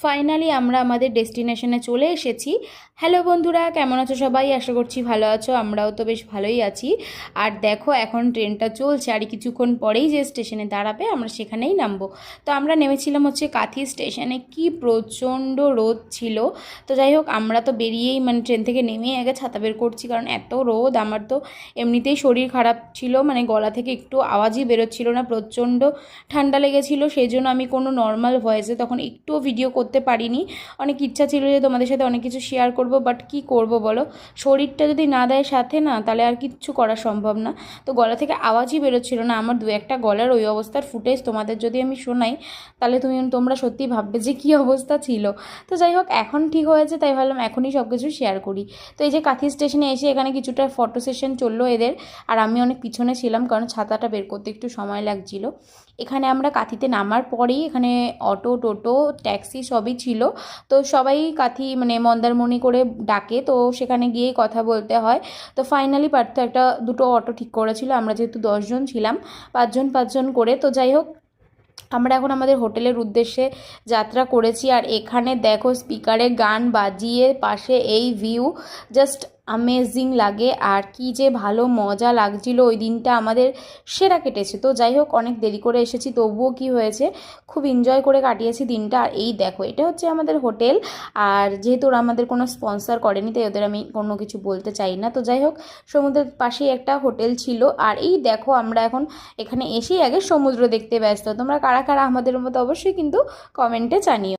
Finally আমরা আমাদের ডেস্টিনেশনে চলে এসেছি। হ্যালো বন্ধুরা, কেমন আছো সবাই? আশা করছি ভালো আছো, আমরাও তো বেশ ভালোই আছি। আর দেখো এখন ট্রেনটা চলছে, আর কিছুক্ষণ পরেই যে স্টেশনে দাঁড়াবে আমরা সেখানেই নামবো। তো আমরা নেমেছিলাম হচ্ছে কাঁথি স্টেশনে। কি প্রচণ্ড রোদ ছিল। তো যাই হোক, আমরা তো বেরিয়েই মানে ট্রেন থেকে নেমেই আগে ছাতা বের করছি, কারণ এত রোদ। আমার তো এমনিতেই শরীর খারাপ ছিল, মানে গলা থেকে একটু আওয়াজই বেরোচ্ছিল না, প্রচণ্ড ঠান্ডা লেগেছিলো। সেই জন্য আমি কোনো নর্মাল ভয়েসে তখন একটুও ভিডিও করতে পারিনি। অনেক ইচ্ছা ছিল যে তোমাদের সাথে অনেক কিছু শেয়ার করব, বাট কি করব বলো, শরীরটা যদি না দেয় সাথে না, তাহলে আর কিচ্ছু করা সম্ভব না। তো গলা থেকে আওয়াজই বেরোচ্ছিল না। আমার দু একটা গলার ওই অবস্থার ফুটেজ তোমাদের যদি আমি শোনাই, তাহলে তোমরা সত্যিই ভাববে যে কী অবস্থা ছিল। তো যাই হোক, এখন ঠিক হয়েছে, তাই ভাবলাম এখনই সব কিছু শেয়ার করি। তো এই যে কাঁথি স্টেশনে এসে এখানে কিছুটা ফটো সেশন চললো এদের, আর আমি অনেক পিছনে ছিলাম কারণ ছাতাটা বের করতে একটু সময় লাগছিল। এখানে আমরা কাঁথিতে নামার পরেই এখানে অটো, টোটো, ট্যাক্সি সবই ছিল। তো সবাই কাঁথি মানে মন্দারমণি করে ডাকে, তো সেখানে গিয়েই কথা বলতে হয়। তো ফাইনালি পার্থ একটা দুটো অটো ঠিক করেছিল, আমরা যেহেতু 10 জন ছিলাম, পাঁচজন করে। তো যাই হোক, আমরা এখন আমাদের হোটেলের উদ্দেশ্যে যাত্রা করেছি। আর এখানে দেখো স্পিকারে গান বাজিয়ে পাশে এই ভিউ, জাস্ট অ্যামেজিং লাগে। আর কি যে ভালো মজা লাগছিল, ওই দিনটা আমাদের সেরা কেটেছে। তো যাই হোক, অনেক দেরি করে এসেছি, তবুও কি হয়েছে, খুব এনজয় করে কাটিয়েছি দিনটা। আর এই দেখো, এটা হচ্ছে আমাদের হোটেল। আর যেহেতু ওরা আমাদের কোনো স্পন্সর করেনি, তাই ওদের আমি কোনো কিছু বলতে চাই না। তো যাই হোক, সমুদ্রের পাশেই একটা হোটেল ছিল। আর এই দেখো, আমরা এখন এখানে এসেই আগে সমুদ্র দেখতে ব্যস্ত। তোমরা কারা কারা আমাদের মতো অবশ্যই কিন্তু কমেন্টে জানিও।